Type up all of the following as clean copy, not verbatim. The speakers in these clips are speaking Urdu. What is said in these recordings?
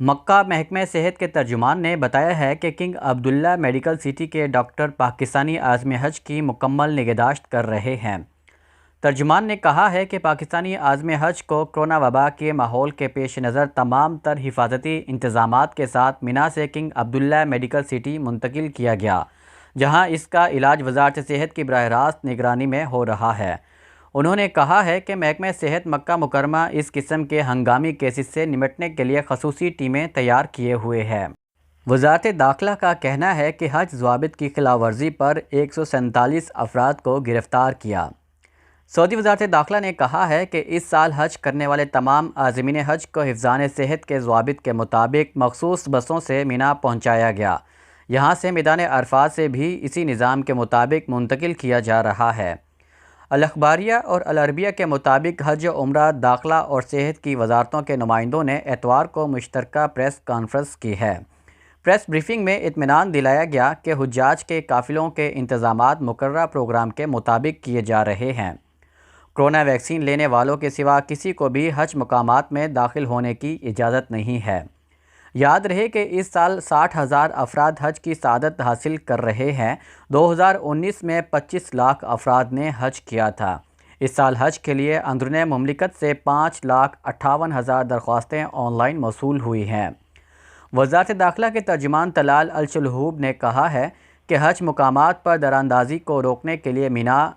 مکہ محکمہ صحت کے ترجمان نے بتایا ہے کہ کنگ عبداللہ میڈیکل سٹی کے ڈاکٹر پاکستانی عازم حج کی مکمل نگہداشت کر رہے ہیں۔ ترجمان نے کہا ہے کہ پاکستانی عازم حج کو کرونا وبا کے ماحول کے پیش نظر تمام تر حفاظتی انتظامات کے ساتھ منا سے کنگ عبداللہ میڈیکل سٹی منتقل کیا گیا، جہاں اس کا علاج وزارت صحت کی براہ راست نگرانی میں ہو رہا ہے۔ انہوں نے کہا ہے کہ محکمہ صحت مکہ مکرمہ اس قسم کے ہنگامی کیسز سے نمٹنے کے لیے خصوصی ٹیمیں تیار کیے ہوئے ہے۔ وزارت داخلہ کا کہنا ہے کہ حج ضوابط کی خلاف ورزی پر 147 افراد کو گرفتار کیا۔ سعودی وزارت داخلہ نے کہا ہے کہ اس سال حج کرنے والے تمام عازمین حج کو حفظان صحت کے ضوابط کے مطابق مخصوص بسوں سے مینا پہنچایا گیا۔ یہاں سے میدان عرفات سے بھی اسی نظام کے مطابق منتقل کیا جا رہا ہے۔ الاخباریہ اور العربیہ کے مطابق حج و عمرہ، داخلہ اور صحت کی وزارتوں کے نمائندوں نے اتوار کو مشترکہ پریس کانفرنس کی ہے۔ پریس بریفنگ میں اطمینان دلایا گیا کہ حجاج کے قافلوں کے انتظامات مقررہ پروگرام کے مطابق کیے جا رہے ہیں۔ کرونا ویکسین لینے والوں کے سوا کسی کو بھی حج مقامات میں داخل ہونے کی اجازت نہیں ہے۔ یاد رہے کہ اس سال 60,000 افراد حج کی سعادت حاصل کر رہے ہیں۔ 2019 میں 25 لاکھ افراد نے حج کیا تھا۔ اس سال حج کے لیے اندرون مملکت سے 5,58,000 درخواستیں آن لائن موصول ہوئی ہیں۔ وزارت داخلہ کے ترجمان طلال الشلہوب نے کہا ہے کہ حج مقامات پر دراندازی کو روکنے کے لیے مینا،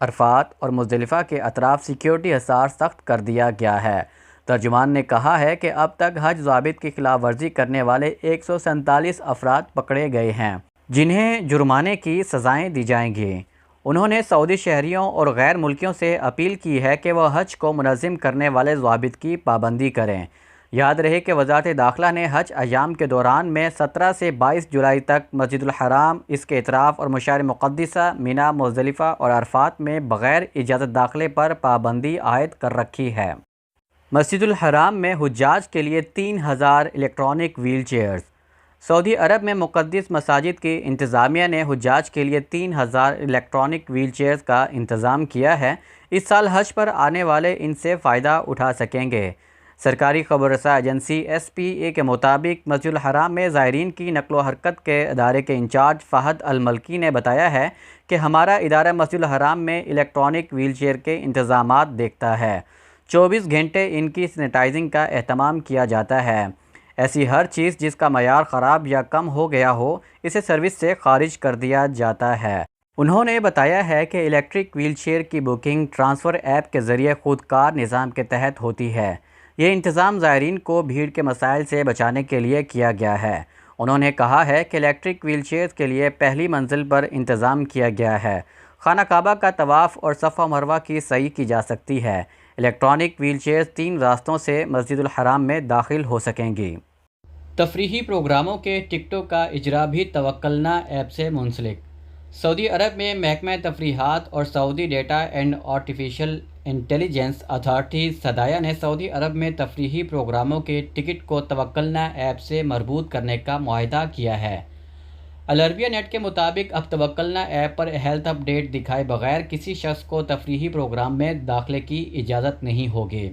عرفات اور مزدلفہ کے اطراف سیکیورٹی حصار سخت کر دیا گیا ہے۔ ترجمان نے کہا ہے کہ اب تک حج ضوابط کی خلاف ورزی کرنے والے 147 افراد پکڑے گئے ہیں، جنہیں جرمانے کی سزائیں دی جائیں گی۔ انہوں نے سعودی شہریوں اور غیر ملکیوں سے اپیل کی ہے کہ وہ حج کو منظم کرنے والے ضوابط کی پابندی کریں۔ یاد رہے کہ وزارت داخلہ نے حج ایام کے دوران میں 17 سے 22 جولائی تک مسجد الحرام، اس کے اطراف اور مشاعر مقدسہ، مینا، مزدلفہ اور عرفات میں بغیر اجازت داخلے پر پابندی عائد کر رکھی ہے۔ مسجد الحرام میں حجاج کے لیے 3,000 الیکٹرانک ویل چیئرز۔ سعودی عرب میں مقدس مساجد کی انتظامیہ نے حجاج کے لیے 3,000 الیکٹرانک ویل چیئرز کا انتظام کیا ہے۔ اس سال حج پر آنے والے ان سے فائدہ اٹھا سکیں گے۔ سرکاری خبر رساں ایجنسی ایس پی اے کے مطابق مسجد الحرام میں زائرین کی نقل و حرکت کے ادارے کے انچارج فہد الملکی نے بتایا ہے کہ ہمارا ادارہ مسجد الحرام میں الیکٹرانک ویل چیئر کے انتظامات دیکھتا ہے۔ 24 گھنٹے ان کی سینیٹائزنگ کا اہتمام کیا جاتا ہے۔ ایسی ہر چیز جس کا معیار خراب یا کم ہو گیا ہو، اسے سروس سے خارج کر دیا جاتا ہے۔ انہوں نے بتایا ہے کہ الیکٹرک ویل چیئر کی بکنگ ٹرانسفر ایپ کے ذریعے خود کار نظام کے تحت ہوتی ہے۔ یہ انتظام زائرین کو بھیڑ کے مسائل سے بچانے کے لیے کیا گیا ہے۔ انہوں نے کہا ہے کہ الیکٹرک ویل چیئرز کے لیے پہلی منزل پر انتظام کیا گیا ہے۔ خانہ کعبہ کا طواف اور صفا مروہ کی سعی کی جا سکتی ہے۔ الیکٹرانک ویل چیئرز 3 راستوں سے مسجد الحرام میں داخل ہو سکیں گی۔ تفریحی پروگراموں کے ٹکٹوں کا اجرا بھی توکلنا ایپ سے منسلک۔ سعودی عرب میں محکمہ تفریحات اور Saudi data and artificial intelligence authority SDAIA نے سعودی عرب میں تفریحی پروگراموں کے ٹکٹ کو توکلنا ایپ سے مربوط کرنے کا معاہدہ کیا ہے۔ العربیہ نیٹ کے مطابق اب توکلنا ایپ پر ہیلتھ اپ ڈیٹ دکھائے بغیر کسی شخص کو تفریحی پروگرام میں داخلے کی اجازت نہیں ہوگی۔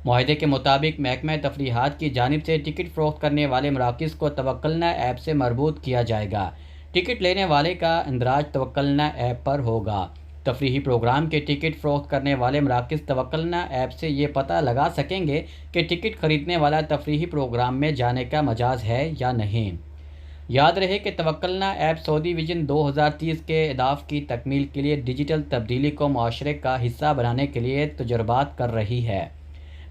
معاہدے کے مطابق محکمہ تفریحات کی جانب سے ٹکٹ فروخت کرنے والے مراکز کو توکلنا ایپ سے مربوط کیا جائے گا۔ ٹکٹ لینے والے کا اندراج توکلنا ایپ پر ہوگا۔ تفریحی پروگرام کے ٹکٹ فروخت کرنے والے مراکز توکلنا ایپ سے یہ پتہ لگا سکیں گے کہ ٹکٹ خریدنے والا تفریحی پروگرام میں جانے کا مجاز ہے یا نہیں۔ یاد رہے کہ توکلنا ایپ سعودی ویژن 2030 کے اہداف کی تکمیل کے لیے ڈیجیٹل تبدیلی کو معاشرے کا حصہ بنانے کے لیے تجربات کر رہی ہے۔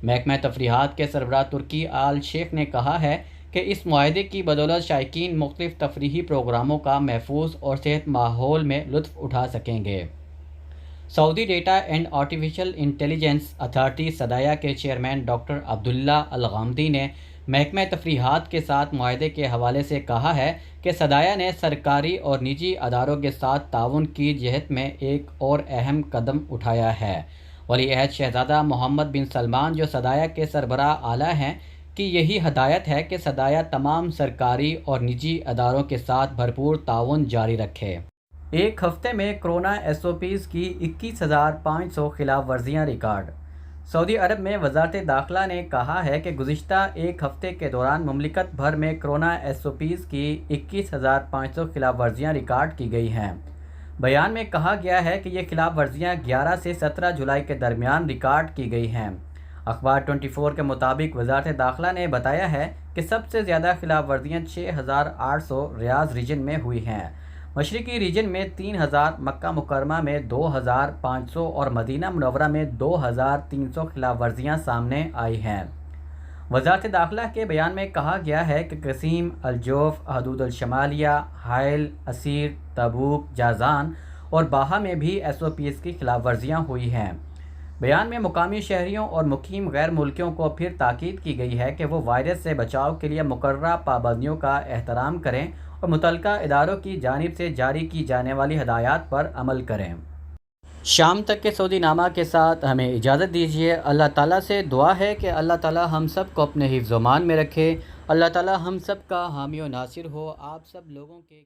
محکمہ تفریحات کے سربراہ ترکی آل شیخ نے کہا ہے کہ اس معاہدے کی بدولت شائقین مختلف تفریحی پروگراموں کا محفوظ اور صحت ماحول میں لطف اٹھا سکیں گے۔ Saudi data and artificial intelligence authority SDAIA کے چیئرمین ڈاکٹر عبداللہ الغامدی نے محکمہ تفریحات کے ساتھ معاہدے کے حوالے سے کہا ہے کہ صدایہ نے سرکاری اور نجی اداروں کے ساتھ تعاون کی جہت میں ایک اور اہم قدم اٹھایا ہے۔ ولی عہد شہزادہ محمد بن سلمان جو صدایہ کے سربراہ اعلیٰ ہیں کی یہی ہدایت ہے کہ صدایہ تمام سرکاری اور نجی اداروں کے ساتھ بھرپور تعاون جاری رکھے۔ ایک ہفتے میں کرونا ایس او پیز کی 21,500 خلاف ورزیاں ریکارڈ۔ سعودی عرب میں وزارت داخلہ نے کہا ہے کہ گزشتہ ایک ہفتے کے دوران مملکت بھر میں کرونا SOPs کی 21,500 خلاف ورزیاں ریکارڈ کی گئی ہیں۔ بیان میں کہا گیا ہے کہ یہ خلاف ورزیاں 11 سے 17 جولائی کے درمیان ریکارڈ کی گئی ہیں۔ اخبار 24 کے مطابق وزارت داخلہ نے بتایا ہے کہ سب سے زیادہ خلاف ورزیاں 6,800 ریاض ریجن میں ہوئی ہیں، مشرقی ریجن میں 3,000، مکہ مکرمہ میں 2,500 اور مدینہ منورہ میں 2,300 خلاف ورزیاں سامنے آئی ہیں۔ وزارت داخلہ کے بیان میں کہا گیا ہے کہ قصیم، الجوف، حدود الشمالیہ، حائل، اسیر، تبوک، جازان اور باہا میں بھی SOPs کی خلاف ورزیاں ہوئی ہیں۔ بیان میں مقامی شہریوں اور مقیم غیر ملکیوں کو پھر تاکید کی گئی ہے کہ وہ وائرس سے بچاؤ کے لیے مقررہ پابندیوں کا احترام کریں اور متعلقہ اداروں کی جانب سے جاری کی جانے والی ہدایات پر عمل کریں۔ شام تک کے سعودی نامہ کے ساتھ ہمیں اجازت دیجیے۔ اللہ تعالیٰ سے دعا ہے کہ اللہ تعالیٰ ہم سب کو اپنے حفظ و امان میں رکھے۔ اللہ تعالیٰ ہم سب کا حامی و ناصر ہو۔ آپ سب لوگوں کے